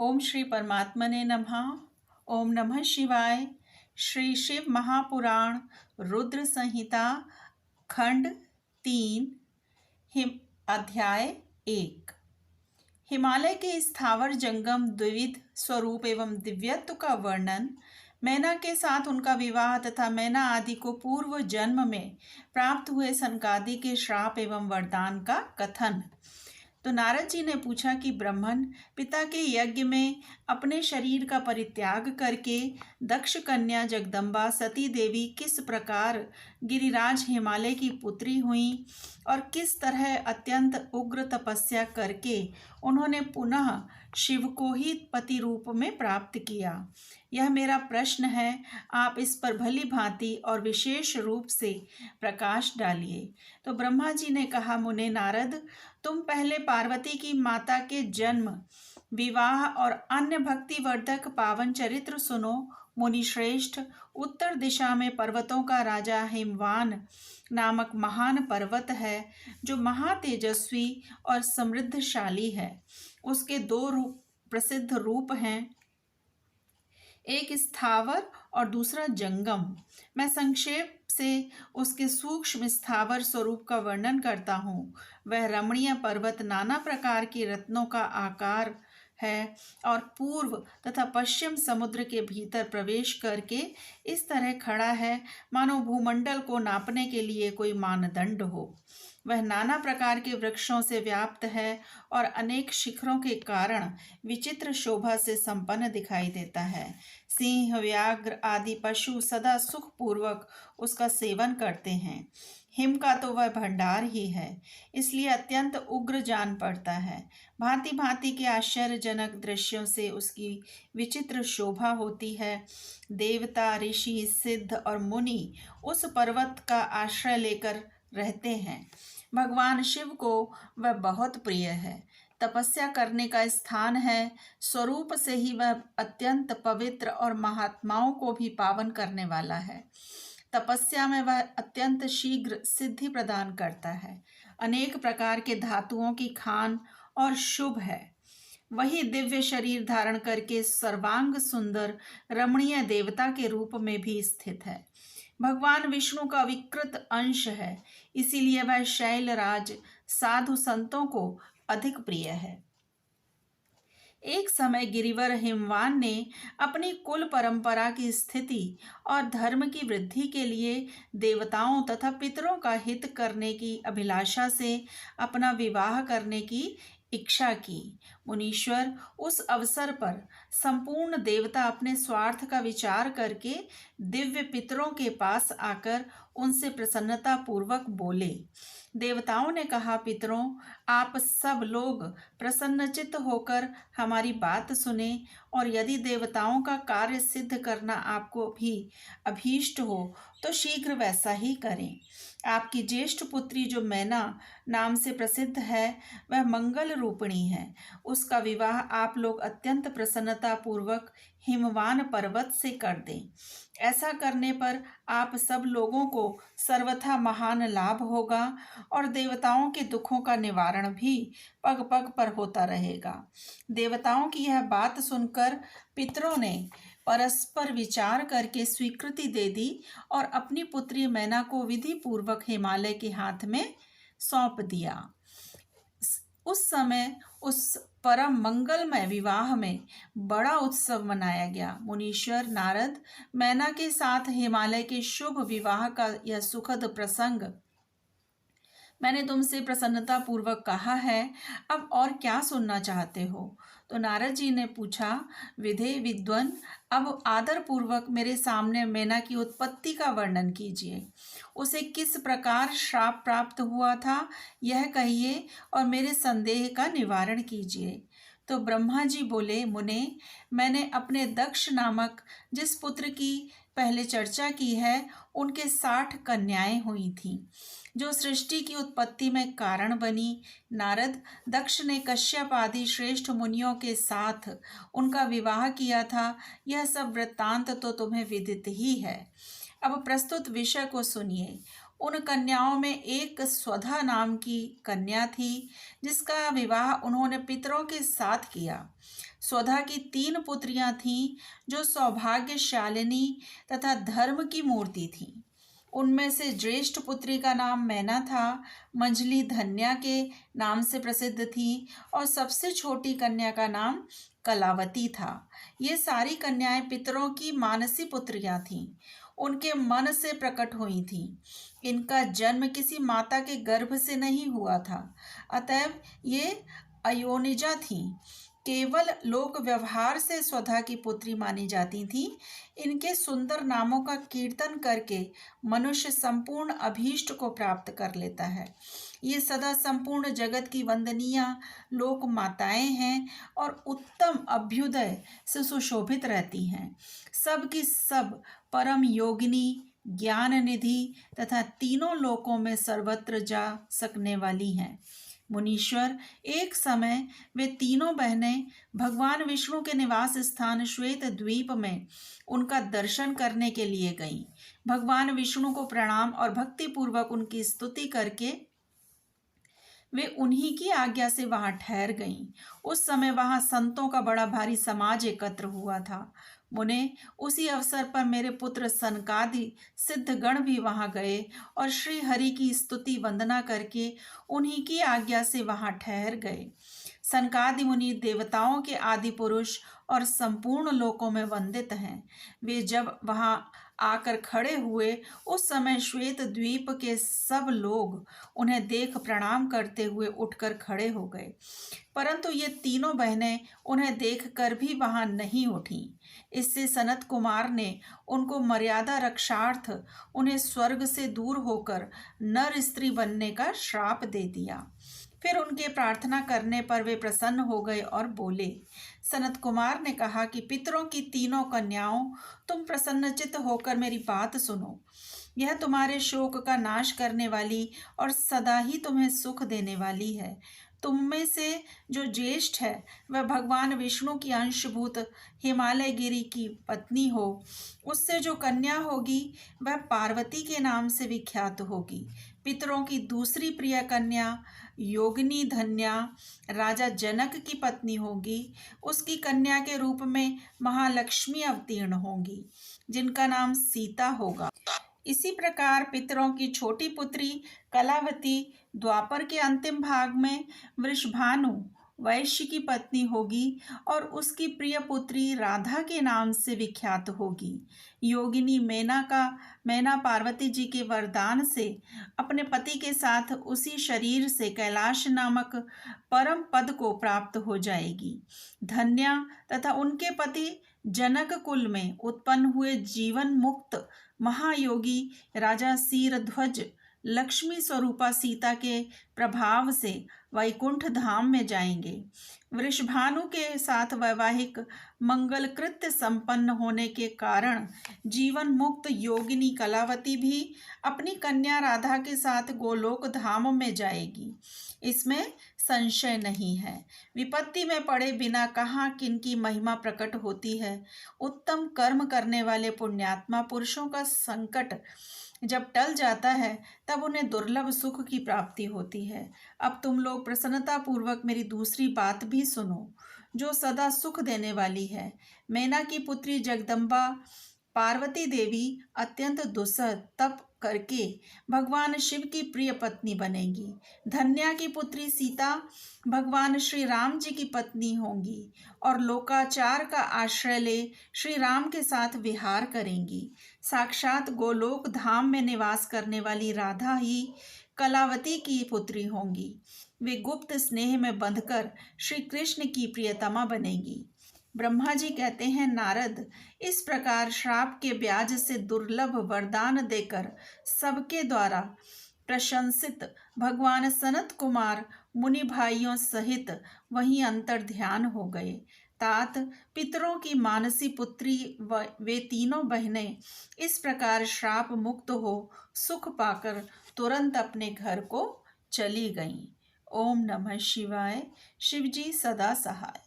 ओम श्री परमात्मने नमः। ओम नमः शिवाय। श्री शिव महापुराण रुद्र संहिता खंड 3 अध्याय 1। हिमालय के स्थावर जंगम द्विविध स्वरूप एवं दिव्यत्व का वर्णन, मैना के साथ उनका विवाह तथा मैना आदि को पूर्व जन्म में प्राप्त हुए सनकादि के श्राप एवं वरदान का कथन। तो नारद जी ने पूछा कि ब्राह्मण पिता के यज्ञ में अपने शरीर का परित्याग करके दक्ष कन्या जगदम्बा सती देवी किस प्रकार गिरिराज हिमालय की पुत्री हुई और किस तरह अत्यंत उग्र तपस्या करके उन्होंने पुनः शिव को ही पति रूप में प्राप्त किया, यह मेरा प्रश्न है। आप इस पर भली भांति और विशेष रूप से प्रकाश डालिए। तो ब्रह्मा जी ने कहा, मुने नारद, तुम पहले पार्वती की माता के जन्म, विवाह और अन्य भक्तिवर्धक पावन चरित्र सुनो। मुनि श्रेष्ठ, उत्तर दिशा में पर्वतों का राजा हिमवान नामक महान पर्वत है, जो महातेजस्वी और समृद्धशाली है। उसके दो प्रसिद्ध रूप हैं, एक स्थावर और दूसरा जंगम। मैं संक्षेप से उसके सूक्ष्म स्थावर स्वरूप का वर्णन करता हूँ। वह रमणीय पर्वत नाना प्रकार की रत्नों का आकार है और पूर्व तथा पश्चिम समुद्र के भीतर प्रवेश करके इस तरह खड़ा है मानो भूमंडल को नापने के लिए कोई मानदंड हो। वह नाना प्रकार के वृक्षों से व्याप्त है और अनेक शिखरों के कारण विचित्र शोभा से संपन्न दिखाई देता है। सिंह, व्याघ्र आदि पशु सदा सुखपूर्वक उसका सेवन करते हैं। हिम का तो वह भंडार ही है, इसलिए अत्यंत उग्र जान पड़ता है। भांति भांति के आश्चर्यजनक दृश्यों से उसकी विचित्र शोभा होती है। देवता, ऋषि, सिद्ध और मुनि उस पर्वत का आश्रय लेकर रहते हैं। भगवान शिव को वह बहुत प्रिय है, तपस्या करने का स्थान है। स्वरूप से ही वह अत्यंत पवित्र और महात्माओं को भी पावन करने वाला है। तपस्या में वह अत्यंत शीघ्र सिद्धि प्रदान करता है। अनेक प्रकार के धातुओं की खान और शुभ है। वही दिव्य शरीर धारण करके सर्वांग सुंदर रमणीय देवता के रूप में भी स्थित है। भगवान विष्णु का विकृत अंश है, इसीलिए वह शैलराज साधु संतों को अधिक प्रिय है। एक समय गिरिवर हिमवान ने अपनी कुल परंपरा की स्थिति और धर्म की वृद्धि के लिए देवताओं तथा पितरों का हित करने की अभिलाषा से अपना विवाह करने की इच्छा की। मुनीश्वर, उस अवसर पर संपूर्ण देवता अपने स्वार्थ का विचार करके दिव्य पितरों के पास आकर उनसे प्रसन्नता पूर्वक बोले। देवताओं ने कहा, पितरों, आप सब लोग प्रसन्नचित्त होकर हमारी बात सुने और यदि देवताओं का कार्य सिद्ध करना आपको भी अभीष्ट हो तो शीघ्र वैसा ही करें। आपकी ज्येष्ठ पुत्री जो मैना नाम से प्रसिद्ध है, वह मंगल रूपिणी है। उसका विवाह आप लोग अत्यंत प्रसन्नता पूर्वक हिमवान पर्वत से कर दें। ऐसा करने पर आप सब लोगों को सर्वथा महान लाभ होगा और देवताओं के दुखों का निवारण भी पग पग पर होता रहेगा। देवताओं की यह बात सुनकर पितरों ने परस्पर विचार करके स्वीकृति दे दी और अपनी पुत्री मैना को विधि पूर्वक हिमालय के हाथ में सौंप दिया। उस समय उस परम मंगलमय विवाह में बड़ा उत्सव मनाया गया। मुनीश्वर नारद, मैना के साथ हिमालय के शुभ विवाह का यह सुखद प्रसंग मैंने तुमसे प्रसन्नता पूर्वक कहा है, अब और क्या सुनना चाहते हो? तो नारद जी ने पूछा, विधे विद्वन, अब आदर पूर्वक मेरे सामने मैना की उत्पत्ति का वर्णन कीजिए। उसे किस प्रकार श्राप प्राप्त हुआ था यह कहिए और मेरे संदेह का निवारण कीजिए। तो ब्रह्मा जी बोले, मुने, मैंने अपने दक्ष नामक जिस पुत्र की पहले चर्चा की है, उनके 60 कन्याएं हुई थीं, जो सृष्टि की उत्पत्ति में कारण बनी। नारद, दक्ष ने कश्यप आदि श्रेष्ठ मुनियों के साथ उनका विवाह किया था। यह सब वृत्तांत तो तुम्हें विदित ही है। अब प्रस्तुत विषय को सुनिए। उन कन्याओं में एक स्वधा नाम की कन्या थी, जिसका विवाह उन्होंने पितरों के साथ किया। स्वधा की 3 पुत्रियां थीं, जो सौभाग्यशालिनी तथा धर्म की मूर्ति थीं। उनमें से ज्येष्ठ पुत्री का नाम मैना था, मंझली धन्या के नाम से प्रसिद्ध थी और सबसे छोटी कन्या का नाम कलावती था। ये सारी कन्याएं पितरों की मानसी पुत्रियां थीं, उनके मन से प्रकट हुई थीं। इनका जन्म किसी माता के गर्भ से नहीं हुआ था, अतएव ये अयोनिजा थीं। केवल लोक व्यवहार से स्वधा की पुत्री मानी जाती थी। इनके सुंदर नामों का कीर्तन करके मनुष्य संपूर्ण अभीष्ट को प्राप्त कर लेता है। ये सदा संपूर्ण जगत की वंदनीय लोक माताएं हैं और उत्तम अभ्युदय से सुशोभित रहती हैं। सब की सब परम योगिनी, ज्ञान निधि तथा तीनों लोकों में सर्वत्र जा सकने वाली हैं। मुनीश्वर, एक समय वे तीनों बहनें भगवान विष्णु के निवास स्थान श्वेत द्वीप में उनका दर्शन करने के लिए गईं। भगवान विष्णु को प्रणाम और भक्ति पूर्वक उनकी स्तुति करके वे उन्हीं की आज्ञा से वहां ठहर गईं। उस समय वहां संतों का बड़ा भारी समाज एकत्र हुआ था। मुने, उसी अवसर पर मेरे पुत्र सनकादि सिद्धगण भी वहां गए और श्री हरि की स्तुति वंदना करके उन्हीं की आज्ञा से वहां ठहर गए। सनकादि मुनि देवताओं के आदि पुरुष और संपूर्ण लोकों में वंदित हैं। वे जब वहां आकर खड़े हुए, उस समय श्वेत द्वीप के सब लोग उन्हें देख प्रणाम करते हुए उठकर खड़े हो गए, परंतु ये तीनों बहनें उन्हें देखकर भी वहां नहीं उठीं। इससे सनत कुमार ने उनको मर्यादा रक्षार्थ उन्हें स्वर्ग से दूर होकर नर स्त्री बनने का श्राप दे दिया। फिर उनके प्रार्थना करने पर वे प्रसन्न हो गए और बोले। सनत कुमार ने कहा कि पितरों की तीनों कन्याओं, तुम प्रसन्नचित्त होकर मेरी बात सुनो। यह तुम्हारे शोक का नाश करने वाली और सदा ही तुम्हें सुख देने वाली है। तुम में से जो ज्येष्ठ है वह भगवान विष्णु की अंशभूत हिमालय गिरी की पत्नी हो। उससे जो कन्या होगी वह पार्वती के नाम से विख्यात होगी। पितरों की दूसरी प्रिय कन्या योगिनी धन्या राजा जनक की पत्नी होगी। उसकी कन्या के रूप में महालक्ष्मी अवतीर्ण होंगी, जिनका नाम सीता होगा। इसी प्रकार पितरों की छोटी पुत्री कलावती द्वापर के अंतिम भाग में वृषभानु वैश्य की पत्नी होगी और उसकी प्रिय पुत्री राधा के नाम से विख्यात होगी। योगिनी मैना पार्वती जी के वरदान से अपने पति के साथ उसी शरीर से कैलाश नामक परम पद को प्राप्त हो जाएगी। धन्या तथा उनके पति जनक कुल में उत्पन्न हुए जीवन मुक्त महायोगी राजा शीरध्वज लक्ष्मी स्वरूपा सीता के प्रभाव से वैकुंठ धाम में जाएंगे। वृषभानु के साथ वैवाहिक मंगल कृत्य संपन्न होने के कारण जीवन मुक्त योगिनी कलावती भी अपनी कन्या राधा के साथ गोलोक धाम में जाएगी, इसमें संशय नहीं है। विपत्ति में पड़े बिना कहाँ किनकी महिमा प्रकट होती है। उत्तम कर्म करने वाले पुण्यात्मा पुरुषों का संकट जब टल जाता है तब उन्हें दुर्लभ सुख की प्राप्ति होती है। अब तुम लोग प्रसन्नता पूर्वक मेरी दूसरी बात भी सुनो, जो सदा सुख देने वाली है। मैना की पुत्री जगदम्बा पार्वती देवी अत्यंत दुस्सह तप करके भगवान शिव की प्रिय पत्नी बनेगी। धन्या की पुत्री सीता भगवान श्री राम जी की पत्नी होंगी और लोकाचार का आश्रय ले श्री राम के साथ विहार करेंगी। साक्षात गोलोक धाम में निवास करने वाली राधा ही कलावती की पुत्री होंगी। वे गुप्त स्नेह में बंधकर श्री कृष्ण की प्रियतमा बनेगी। ब्रह्मा जी कहते हैं, नारद, इस प्रकार श्राप के ब्याज से दुर्लभ वरदान देकर सबके द्वारा प्रशंसित भगवान सनत कुमार मुनि भाइयों सहित वहीं अंतर ध्यान हो गए। तात पितरों की मानसी पुत्री वे तीनों बहनें इस प्रकार श्राप मुक्त हो सुख पाकर तुरंत अपने घर को चली गईं। ओम नमः शिवाय। शिवजी सदा सहाय।